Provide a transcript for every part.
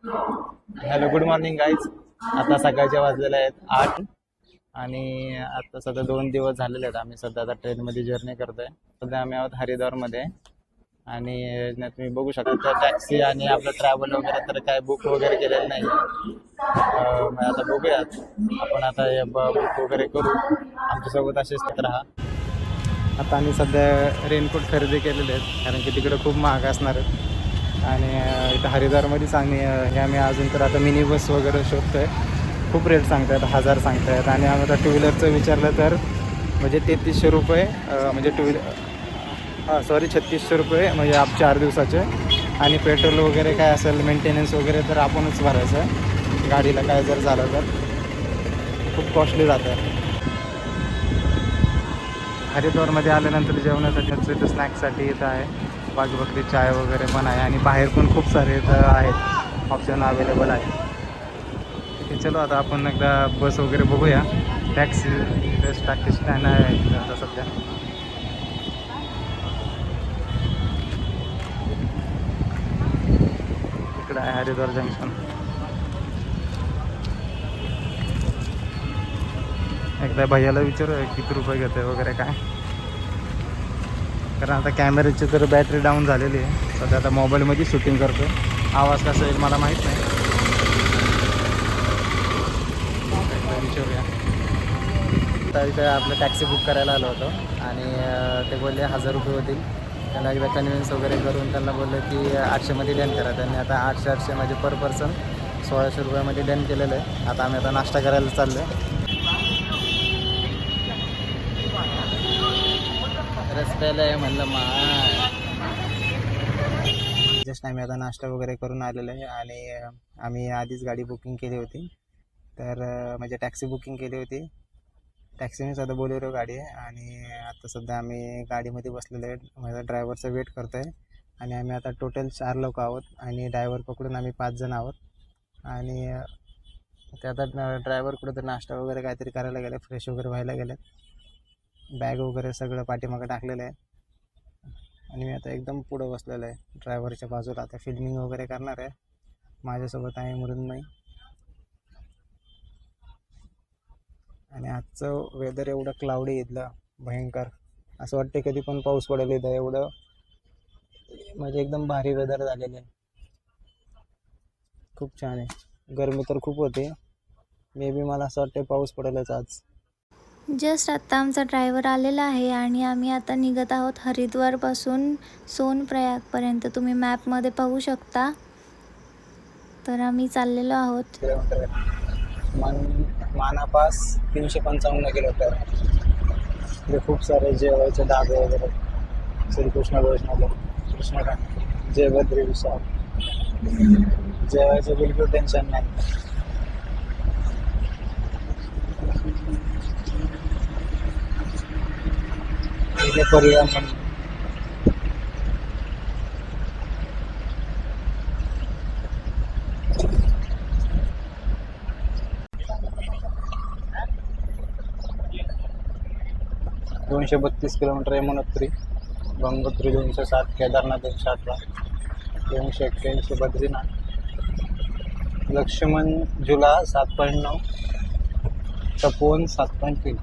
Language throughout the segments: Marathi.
Hello, good morning guys. आता सकाळचे वाजलेले आहेत 8 आणि आता सध्या 2 दिवस झालेले आहेत. आम्ही सध्या आता ट्रेनमध्ये जर्नी करतोय. सध्या आम्ही आहोत हरिद्वारमध्ये आणि तुम्ही बघू शकता टॅक्सी आणि आपलं ट्रॅव्हल वगैरे तर काय बुक वगैरे केलेलं नाही. मग आता बघूयात आपण आता बुक वगैरे करू. आमच्यासोबत असेच राहा. आता आम्ही सध्या रेनकोट खरेदी केलेले आहेत कारण की तिकडे खूप महाग असणार आहेत. आणि इथं हरिद्वारमध्येच आम्ही अजून तर आता मिनी बस वगैरे शोधतोय. खूप रेट सांगतायत, 1000 सांगतायत. आणि आम्ही आता टू व्हीलरचं विचारलं तर म्हणजे 3300 रुपये, म्हणजे टू व्हीलर 3600 रुपये म्हणजे 4 दिवसाचे. आणि पेट्रोल वगैरे काय असेल मेंटेनन्स वगैरे तर आपणच भरायचं. गाडीला काय जर झालं तर खूप कॉस्टली जातं. हरिद्वारमध्ये आल्यानंतर जेवणासाठी इथं स्नॅक्ससाठी इथं आहे बाजूबकरी चाय वगैरे पण आहे. आणि बाहेर पण खूप सारे इथं आहेत, ऑप्शन अवेलेबल आहे. ठीक, चलो आता आपण एकदा बस वगैरे बघूया. टॅक्सी टाकी स्टँड आहे इथं आता सध्या. इकडं आहे हरिद्वार जंक्शन. एकदा भैयाला विचारूया किती रुपये घेते वगैरे काय, कारण आता कॅमेऱ्याची तर बॅटरी डाऊन झालेली आहे. सध्या आता मोबाईलमध्ये शूटिंग करतो. आवाज कसा येईल मला माहीत नाही. एकदा विचारूया. तर इथे आपलं टॅक्सी बुक करायला आलो होतो आणि ते बोलले 1000 रुपये होतील. त्यांना एकदा कन्व्हिन्स वगैरे करून त्यांना बोललं की 800मध्ये डन करा. त्यांनी आता 800 म्हणजे पर पर्सन 1600 रुपयामध्ये डन केलेलं आहे. आता आम्ही आता नाश्ता करायला चाललो आहे. रस्त्याला आहे म्हणलं जस्ट आम्ही आता नाश्ता वगैरे करून आलेलो आहे. आणि आम्ही आधीच गाडी बुकिंग केली होती, तर म्हणजे टॅक्सी बुकिंग केली होती. टॅक्सीने सध्या बोलेरो गाडी आहे. आणि आता सध्या आम्ही गाडीमध्ये बसलेलो आहे. माझ्या ड्रायव्हरचा वेट करतो आहे. आणि आम्ही आता टोटल 4 लोक आहोत आणि ड्रायव्हर पकडून आम्ही 5 जण आहोत. आणि ते आता ड्रायव्हर कुठं तर नाश्ता वगैरे काहीतरी करायला गेले, फ्रेश वगैरे व्हायला गेले. बॅग वगैरे सगळं पाठीमागं टाकलेलं आहे. आणि मी आता एकदम पुढं बसलेलं आहे ड्रायव्हरच्या बाजूला. आता फिल्मिंग वगैरे करणार आहे. माझ्यासोबत आहे मृण्मयी. आणि आजचं वेदर एवढं क्लाउडी इथलं भयंकर, असं वाटतं कधी पण पाऊस पडेल इथं. एवढं म्हणजे एकदम भारी वेदर झालेलं आहे. खूप छान आहे. गरमी तर खूप होते. मे बी मला असं वाटतं पाऊस पडेलच आज. जस्ट आत्ता आमचा ड्रायव्हर आलेला आहे आणि आम्ही आता निघत आहोत हरिद्वारपासून सोनप्रयागपर्यंत. तुम्ही मॅपमध्ये पाहू शकता. तर आम्ही चाललेलो आहोत. मानापास 355 किलोमीटर. म्हणजे खूप सारे जेवायचे धाबे वगैरे. श्रीकृष्ण वैष्णव, कृष्णकांत, जयभद्री विशाल. जेवायचं बिलकुल टेन्शन नाही. इथे परिवार 232 किलोमीटर यमुनोत्री, गंगोत्री 207, केदारनाथ 218, 281 बद्रीनाथ, लक्ष्मण झुला 7.9, तपोवन 7.3.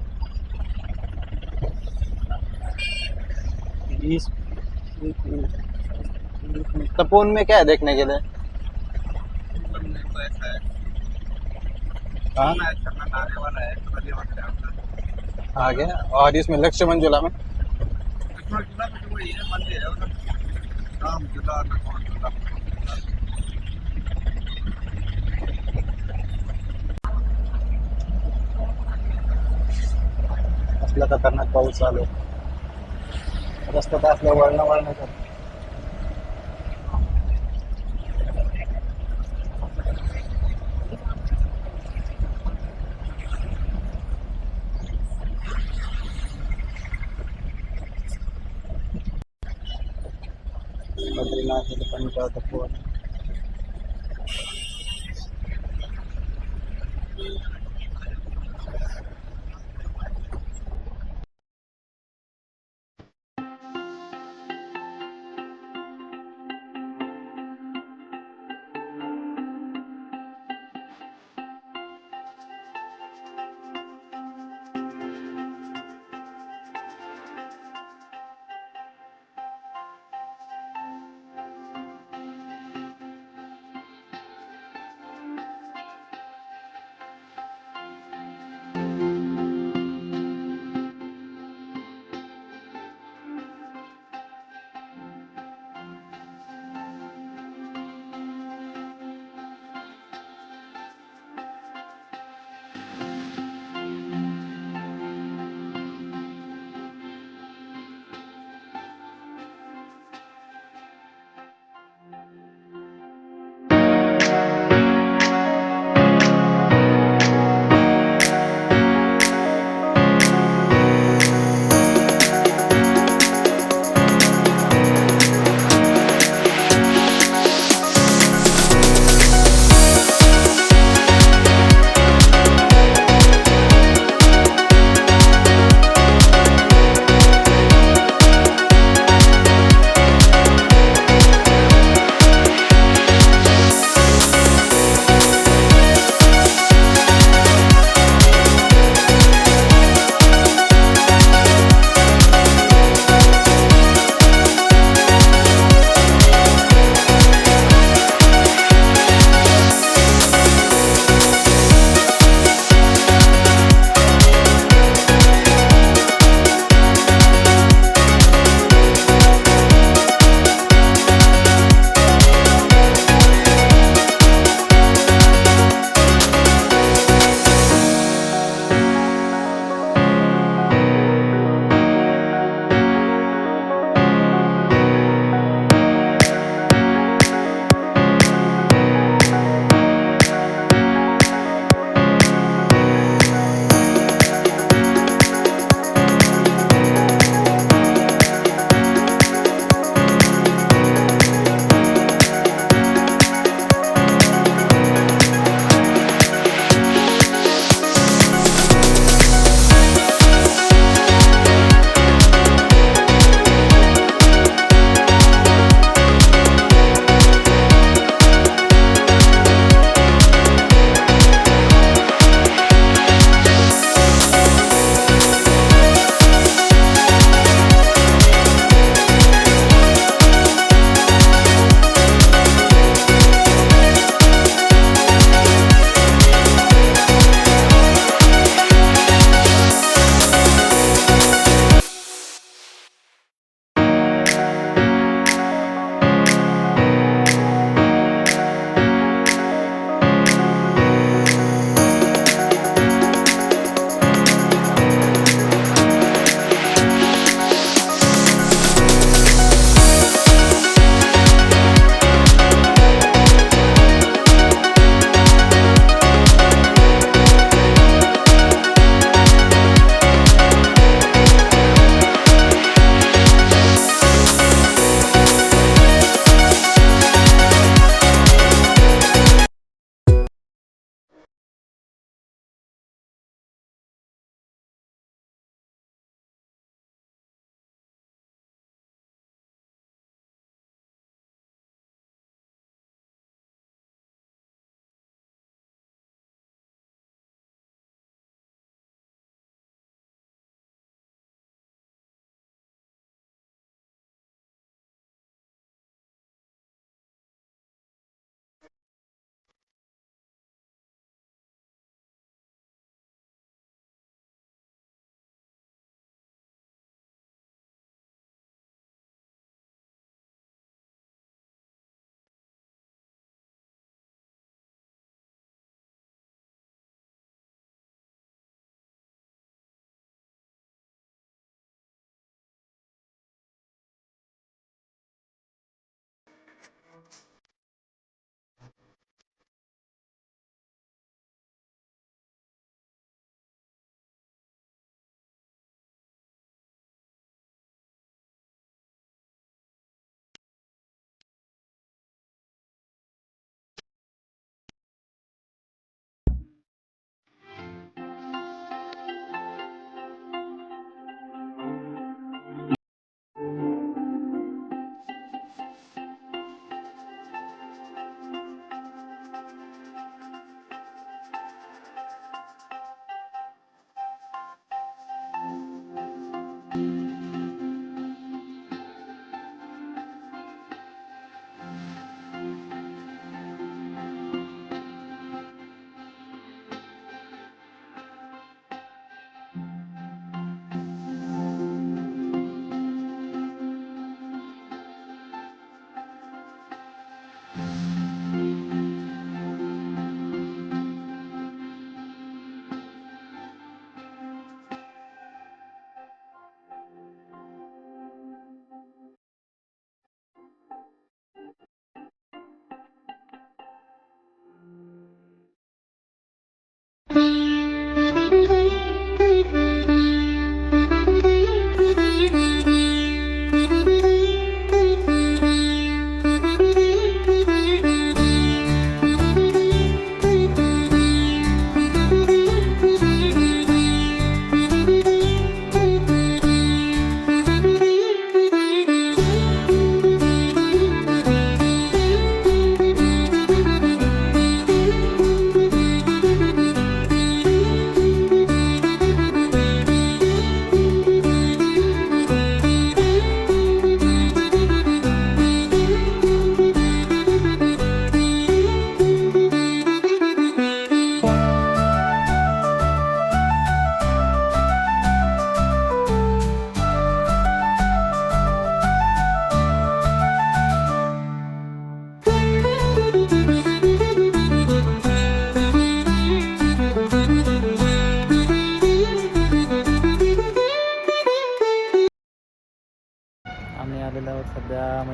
इस तपोवन में क्या है देखने के लिए? हाँ, आगे और इसमें लक्ष्मण झूला में असला खतरनाक पाऊस चालू आहे. रस्त्यात असल्या वळणं बद्रीनाथ एलिफंटा तपोवन.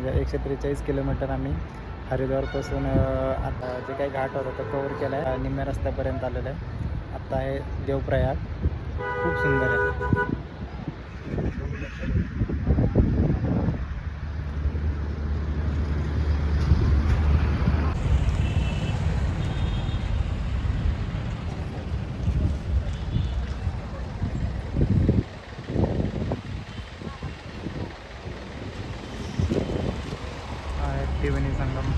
म्हणजे 143 किलोमीटर आम्ही हरिद्वारपासून आता जे काही घाट होता तो कवर केला आहे. निम्म्या रस्त्यापर्यंत आलेलं आहे. आता आहे देवप्रयाग. खूप सुंदर आहे. त्रिवेणी संगम.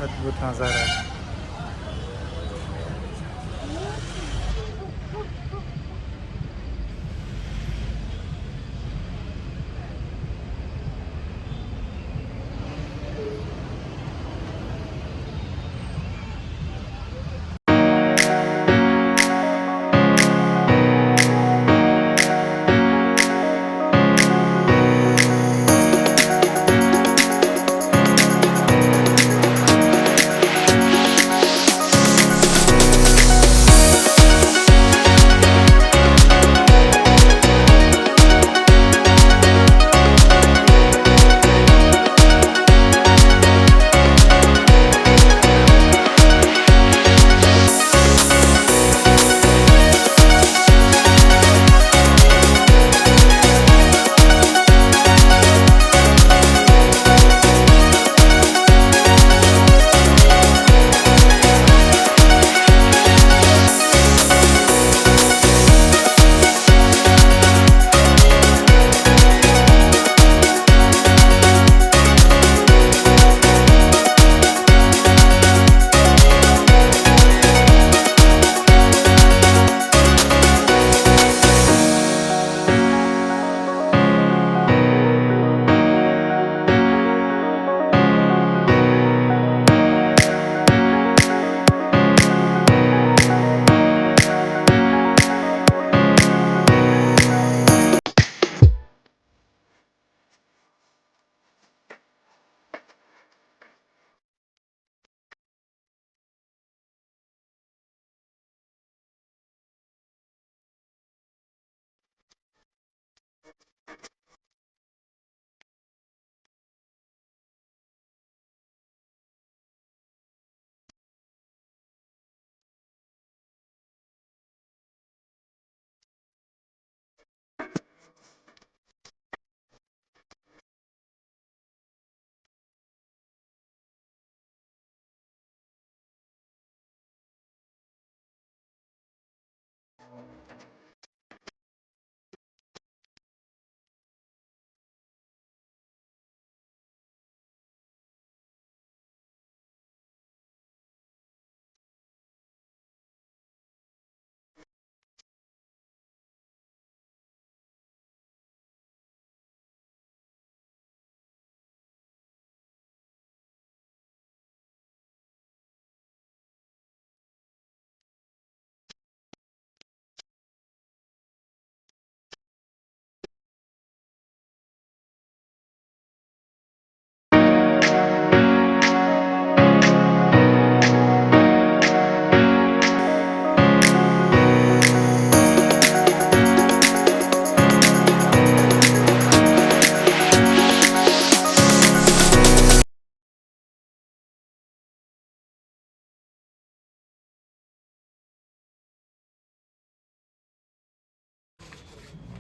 अद्भुत नजारा आहे.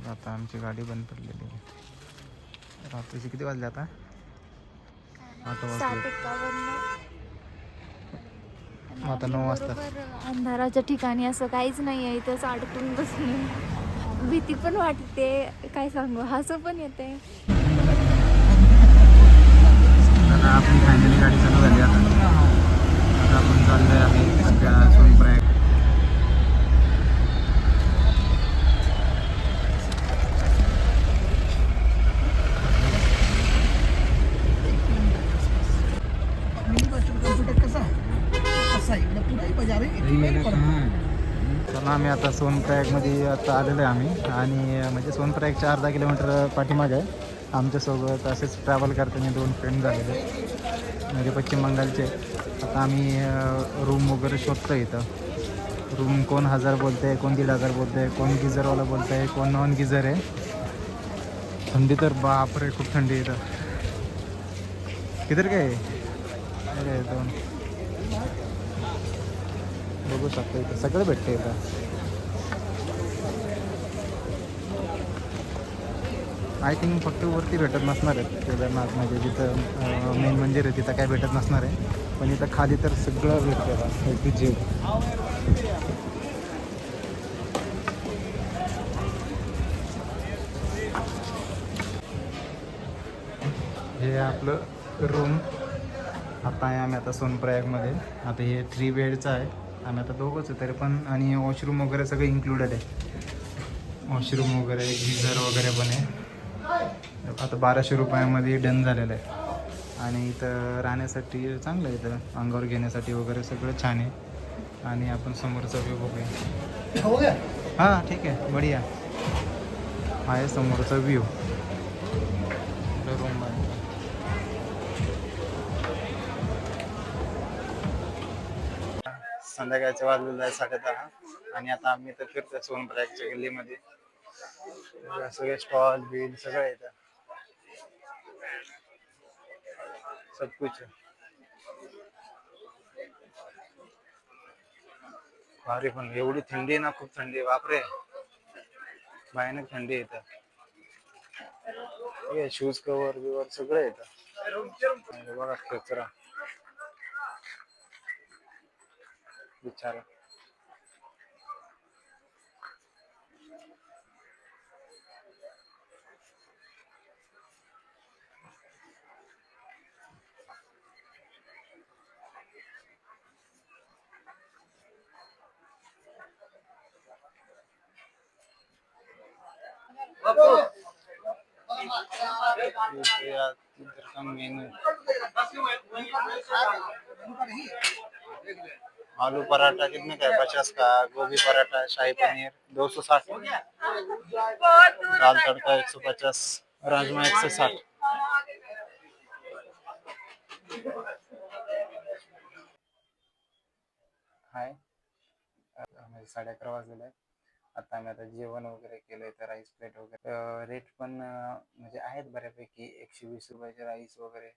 आता आमची गाडी बंद पडलेली आहे. रात्रीचे किती वाजले आता? 8 वाजले. आता 9 वाजता. अंधाराच्या ठिकाणी असं काहीच नाही आहे, इथंच अडकून बसले. भीती पण वाटते, काय सांगू, हसू पण येते. आता आपली फायनली गाडी चालू झाली. आता आपण चाललोय आम्ही सध्या सोनप्रयाग. चला आम्ही आता सोनप्रयागमध्ये आता आलेलो आहे आम्ही. आणि म्हणजे सोनप्रयागच्या अर्धा किलोमीटर पाठीमागे आहे. आमच्यासोबत असेच ट्रॅव्हल करताना 2 फ्रेंड झालेले म्हणजे पश्चिम बंगालचे. आता आम्ही रूम वगैरे शोधतो इथं. रूम कोण 1000 बोलते आहे, कोण 1500 बोलते आहे, कोण गिझरवाला बोलत आहे, कोण नॉन गिझर आहे. थंडी तर बापरे खूप थंडी आहे इथं. किधर काय अरे 2 बघू शकतो इथं सगळं भेटतं इथं. आय थिंक फक्त वरती भेटत नसणार आहे केदारनाथ, म्हणजे जिथं मेन मंदिर आहे तिथं काय भेटत नसणार आहे. पण इथं खाली तर सगळं भेटतं एक जी. हे आपलं रूम. आता आहे आम्ही आता सोनप्रयागमध्ये. आता हे 3 बेडचं आहे. आम्ही आता दोघंच आहे तरी पण. आणि वॉशरूम वगैरे सगळं इन्क्लुडेड आहे. वॉशरूम वगैरे गिझर वगैरे पण आहे. आता 1200 रुपयामध्ये डन झालेलं आहे. आणि इथं राहण्यासाठी चांगलं आहे. इथं अंगावर घेण्यासाठी वगैरे सगळं छान आहे. आणि आपण समोरचा व्ह्यू बघूया. हां ठीक आहे बढिया आहे समोरचा व्ह्यू. रूम आहे. संध्याकाळच्या वाजलेलं आहे 10:30. आणि आता आम्ही इथं फिरतो सोनप्रयागच्या गल्लीमध्ये. सगळे स्टॉल बिल सगळं येतं, सब कुछ है. भारी पण एवढी थंडी आहे ना, खूप थंडी आहे बापरे, भयानक थंडी येतं. शूज कवर बिवर सगळं येतं. बघा कचरा बिचारा. इधर का मेनू आलू पराठा कितने का है? 50 का. गोभी पराठा, शाही पनीर 260, दाल तड़का 150, राजमा 160. हाय 11:30 वाजलेले आहेत. आता आम्ही आता जेवण वगैरे केलंय तर राईस प्लेट वगैरे रेट पण म्हणजे आहेत बऱ्यापैकी. 120 रुपयाचे राईस वगैरे.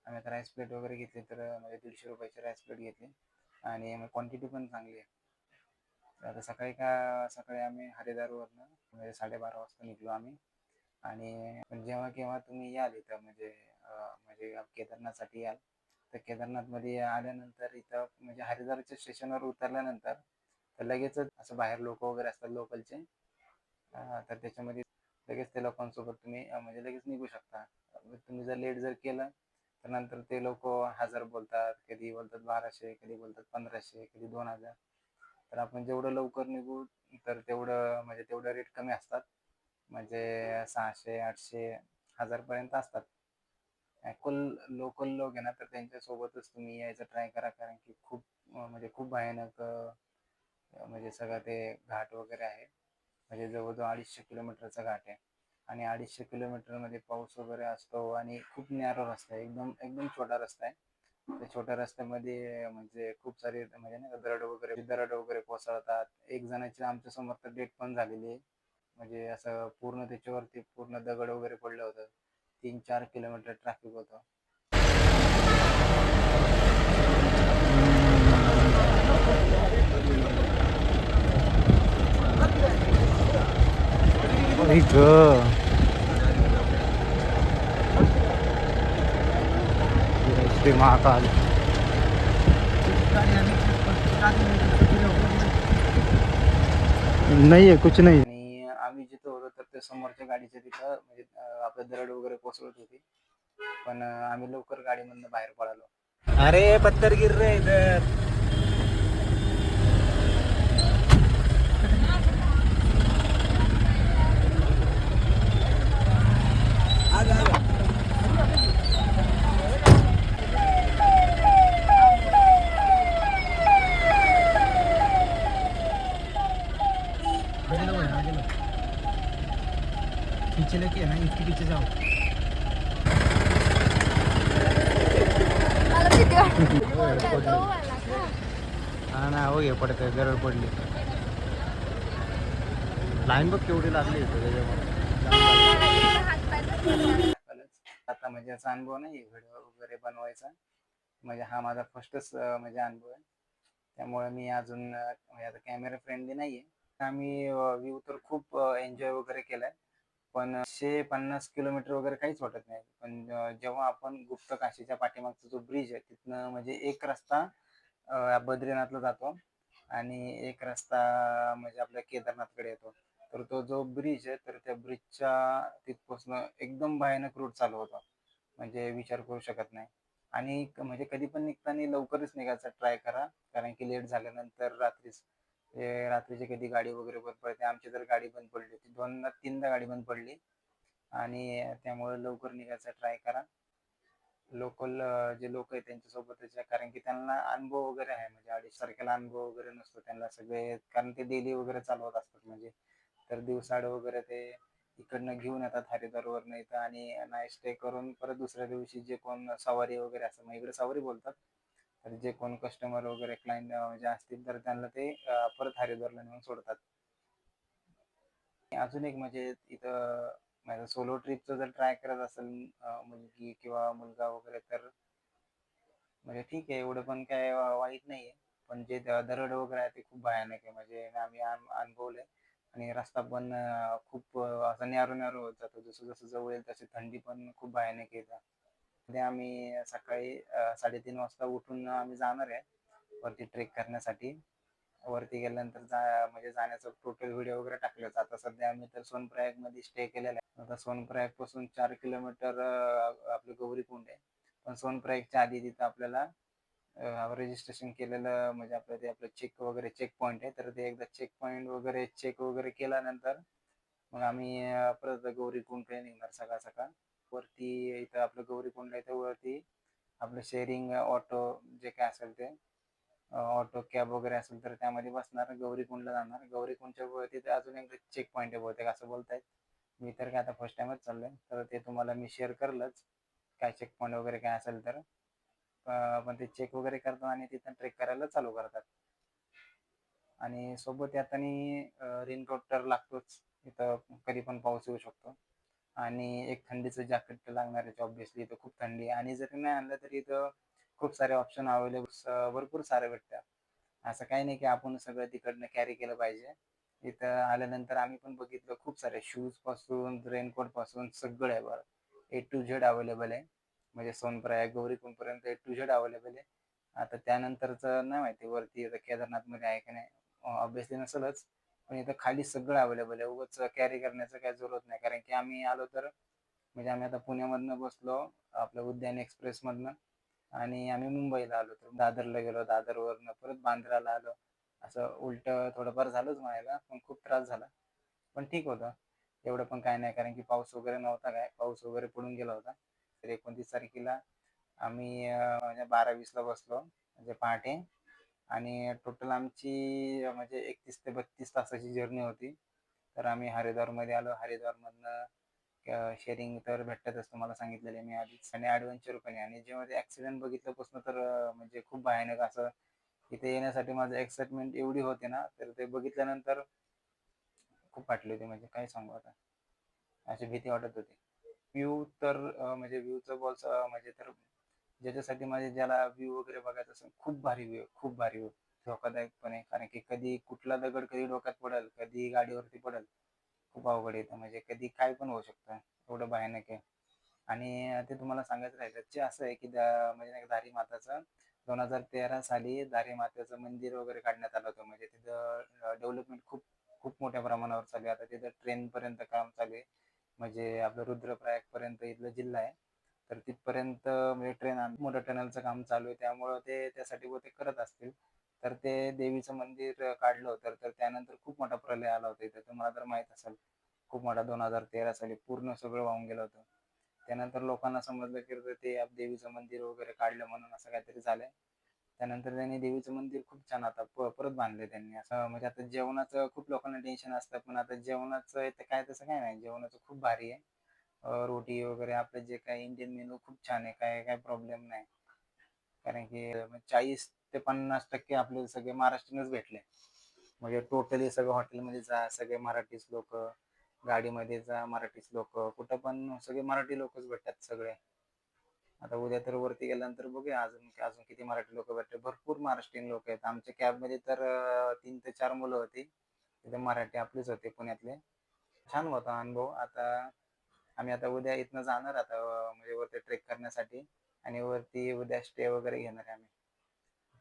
आम्ही आता राईस प्लेट वगैरे घेतली तर म्हणजे 150 रुपयाची राईस प्लेट घेतली. आणि क्वांटिटी पण चांगली आहे. आता सकाळी आम्ही हरिद्वारवरनं म्हणजे 12:30 वाजता निघलो आम्ही. आणि जेव्हा केव्हा तुम्ही याल इथं म्हणजे केदारनाथसाठी याल तर केदारनाथमध्ये आल्यानंतर इथं म्हणजे हरिद्वारच्या स्टेशनवर उतरल्यानंतर तर लगेचच असं बाहेर लोक वगैरे असतात लोकलचे. तर त्याच्यामध्ये लगेच त्या लोकांसोबत तुम्ही म्हणजे लगेच निघू शकता. तुम्ही जर लेट केलं तर नंतर ते लोक 1000 बोलतात, कधी बोलतात 1200, कधी बोलतात 1500, कधी 2000. तर आपण जेवढं लवकर निघू तर तेवढं रेट कमी असतात. म्हणजे 600, 800, 1000 पर्यंत असतात. लोकल लोक आहे ना तर त्यांच्यासोबतच तुम्ही यायचं ट्राय करा. कारण की खूप भयानक म्हणजे सगळं ते घाट वगैरे आहे. म्हणजे जवळजवळ 250 किलोमीटरचा घाट आहे. आणि 250 किलोमीटरमध्ये पाऊस वगैरे असतो. आणि खूप नॅरो रस्ता आहे, एकदम छोटा रस्ता आहे. त्या छोट्या रस्त्यामध्ये म्हणजे खूप सारे म्हणजे नाही दरड वगैरे कोसळतात. एक जणाची आमच्या समोर तर डेट पण झालेली आहे. म्हणजे असं पूर्ण त्याच्यावरती पूर्ण दगड वगैरे पडलं होतं. 3-4 किलोमीटर ट्रॅफिक होतं. आई ग श्री महाकाल. नाही आहे कुछ नाही. आणि आम्ही जिथं होतो तर त्या समोरच्या गाडीच्या तिथं म्हणजे आपलं दरड वगैरे कोसळत होती, पण आम्ही लवकर गाडीमधनं बाहेर पडालो. अरे पत्थर गिर रहे इधर. पीछे लेके ना इसके पीछे जाओ. हा ना हो घे पडते दरड पडली. लाईन बघ केवढी लागली आता म्हणजे असा अनुभव नाही व्हिडिओ वगैरे बनवायचा. म्हणजे हा माझा फर्स्टच म्हणजे अनुभव आहे. त्यामुळे मी अजून म्हणजे आता कॅमेरा फ्रेंडली नाहीये. आम्ही व्ह्यू तर खूप एन्जॉय वगैरे केलाय. पण 150 किलोमीटर वगैरे काहीच वाटत नाही. पण जेव्हा आपण गुप्त काशीच्या पाठीमागचा जो ब्रिज आहे तिथनं म्हणजे एक रस्ता बद्रीनाथला जातो आणि एक रस्ता म्हणजे आपल्या केदारनाथकडे येतो. तर तो जो ब्रिज आहे तर त्या ब्रिजच्या तिथपासून एकदम भयानक रूट चालू होता. म्हणजे विचार करू शकत नाही. आणि म्हणजे कधी पण निघताना लवकरच निघायचा ट्राय करा, कारण की लेट झाल्यानंतर रात्रीची कधी गाडी वगैरे बंद पडते. आमची तर गाडी बंद पडली होती, 2दा-3दा गाडी बंद पडली. आणि त्यामुळे लवकर निघायचा ट्राय करा. लोकल जे लोक आहेत त्यांच्यासोबतच या, कारण की त्यांना अनुभव वगैरे आहे. म्हणजे अडीच तारखेला अनुभव वगैरे नसतो त्यांना सगळे, कारण ते डेली वगैरे चालवत असतात. म्हणजे तर दिवसाड वगैरे ते इकडनं घेऊन येतात हरिद्वारवरनं इथं आणि नाईट स्टे करून परत दुसऱ्या दिवशी जे कोण सवारी वगैरे असतात, मग इकडे सवारी बोलतात, तर जे कोण कस्टमर वगैरे क्लायंट म्हणजे असतील तर त्यांना ते परत हरिद्वारला नेऊन सोडतात. अजून एक म्हणजे इथं माझं सोलो ट्रिपचं जर ट्राय करत असेल मुलगी किंवा मुलगा वगैरे, तर म्हणजे ठीक आहे, एवढं पण काय वाईट नाहीये. पण जे दरड वगैरे आहे ते खूप भयानक आहे. म्हणजे आम्ही अनुभवलंय. आणि रस्ता पण खूप असा न्यारो न्यारो होत जातो. जसं जसं जवळ येईल तशी थंडी पण खूप भयानक येते. मध्ये आम्ही सकाळी 3:30 वाजता उठून आम्ही जाणार आहे वरती ट्रेक करण्यासाठी. वरती गेल्यानंतर म्हणजे जाण्याचा टोटल व्हिडिओ वगैरे टाकलेच. आता सध्या आम्ही तर सोनप्रयागमध्ये स्टे केलेला आहे. आता सोनप्रयाग पासून 4 किलोमीटर आपलं गौरीकुंड आहे. पण सोनप्रयागच्या आधी तिथं आपल्याला रजिस्ट्रेशन केलेलं म्हणजे आपलं ते आपलं चेक पॉईंट आहे. तर ते एकदा चेक पॉईंट वगैरे चेक वगैरे केल्यानंतर मग आम्ही परत गौरीकुंडकडे निघणार सकाळ सकाळ. वरती इथं आपलं गौरीकुंड आहे, तर वरती आपलं शेअरिंग ऑटो जे काय असेल ते ऑटो कॅब वगैरे असेल तर त्यामध्ये बसणार, गौरीकुंडला जाणार. गौरीकुंडच्या वरती ते अजून एक चेक पॉईंट आहे बहुतेक असं बोलतायत. मी तर काय आता फर्स्ट टाइमच चाललोय, तर ते तुम्हाला मी शेअर करलच काय चेक पॉईंट वगैरे काय असेल तर. पण ते चेक वगैरे करतात आणि तिथं ट्रेक करायला चालू करतात. आणि सोबत येताना रेनकोट तर लागतोच. इथं कधी पण पाऊस येऊ शकतो. आणि एक थंडीचं जॅकेट तर लागणारच ऑब्व्हियसली. इथं खूप थंडी आहे आणि जरी नाही आणलं तरी इथं खूप सारे ऑप्शन अवेलेबल भरपूर सारे भेटतात. असं काही नाही की आपण सगळं तिकडनं कॅरी केलं पाहिजे. इथं आल्यानंतर आम्ही पण बघितलं खूप सारे शूज पासून रेनकोट पासून सगळं आहे बरं. ए टू झेड अवेलेबल आहे. म्हणजे सोनप्रयाग गौरीकुंडपर्यंत ए टू झेड अवेलेबल आहे. आता त्यानंतरचं नाही माहिती वरती आता केदारनाथमध्ये आहे की नाही, ऑब्व्हियसली नसेलच. पण इथं खाली सगळं अवेलेबल आहे. उगाच कॅरी करण्याचं काही जरूरत नाही, कारण की आम्ही आलो तर म्हणजे आम्ही आता पुण्यामधनं बसलो आपलं उद्यान एक्सप्रेसमधनं आणि आम्ही मुंबईला आलो. तर दादरला गेलो, दादरवरनं परत बांद्राला आलो. असं उलटं थोडंफार झालंच म्हणायला, पण खूप त्रास झाला. पण ठीक होतं. एवढं पण काय नाही, कारण की पाऊस वगैरे नव्हता, काय पाऊस वगैरे पडून गेला होता. तर 29 तारखेला आम्ही म्हणजे 12:20ला बसलो म्हणजे पहाटे. आणि टोटल आमची म्हणजे 31 ते 32 तासाची जर्नी होती. तर आम्ही हरिद्वारमध्ये आलो. हरिद्वारमधनं शेअरिंग तर भेटतातच, तुम्हाला सांगितलेलं मी आधीच. आणि ॲडव्हेंचर पण आहे. आणि जेव्हा ते ॲक्सिडेंट बघितल्यापासून तर म्हणजे खूप भयानक असं इथे येण्यासाठी माझं एक्साइटमेंट एवढी होते ना, तर ते बघितल्यानंतर खूप वाटली होती. म्हणजे काय सांगू आता, अशी भीती वाटत होती. व्ह्यू तर म्हणजे व्ह्यूचं बोलचं म्हणजे तर ज्याच्यासाठी माझे ज्याला व्ह्यू वगैरे बघायचा असेल, खूप भारी व्ह्यू, खूप भारी व्ह्यू. धोकादायक पण आहे, कारण की कधी कुठला दगड कधी डोक्यात पडेल, कधी गाडीवरती पडेल. खूप अवघड आहे इथं, म्हणजे कधी काय पण होऊ शकतं, एवढं भयानक आहे. आणि ते तुम्हाला सांगायचं राहिलं, जे असं आहे की म्हणजे नाही का दारी माताचं 2013 साली दारी मातेचं मंदिर वगैरे काढण्यात आलं होतं. म्हणजे तिथं डेव्हलपमेंट खूप खूप मोठ्या प्रमाणावर चालू आहे. आता तिथं ट्रेनपर्यंत काम चालू आहे. म्हणजे आपलं रुद्रप्रयागपर्यंत इथला जिल्हा आहे. तर तिथपर्यंत म्हणजे मोठं टनेलचं काम चालू आहे. त्यामुळं ते त्यासाठी बहुतेक करत असतील. तर ते देवीचं मंदिर काढलं होतं. तर त्यानंतर खूप मोठा प्रलय आला होता इथं. तुम्हाला तर माहीत असेल. खूप मोठा 2013 साली पूर्ण सगळं वाहून गेलं होतं. त्यानंतर लोकांना समजलं की ते देवीचं मंदिर वगैरे काढलं म्हणून असं काहीतरी झालंय. त्यानंतर त्यांनी देवीचं मंदिर खूप छान आता परत बांधले त्यांनी. असं म्हणजे आता जेवणाचं खूप लोकांना टेन्शन असतं, पण आता जेवणाचं इथं काय तसं काय नाही. जेवणाचं खूप भारी आहे. रोटी वगैरे आपलं जे काही इंडियन मेनू खूप छान आहे. काय प्रॉब्लेम नाही. कारण की 40 ते 50% आपल्याला सगळे महाराष्ट्रीयनच भेटले. म्हणजे टोटली सगळं हॉटेलमध्ये जा, सगळे मराठीच लोकं. गाडीमध्ये जा, मराठीच लोकं. कुठं पण सगळे मराठी लोकच भेटतात सगळे. आता उद्या तर वरती गेल्यानंतर बघूया अजून अजून किती मराठी लोक भेटतात. भरपूर महाराष्ट्रीयन लोक आहेत. आमच्या कॅबमध्ये तर 3 ते 4 मुलं होती. तिथे मराठी आपलेच होते पुण्यातले. छान होता अनुभव. आम्ही आता उद्या इथनं जाणार आता म्हणजे वरती ट्रेक करण्यासाठी आणि वरती उद्या स्टे वगैरे घेणार आहे आम्ही.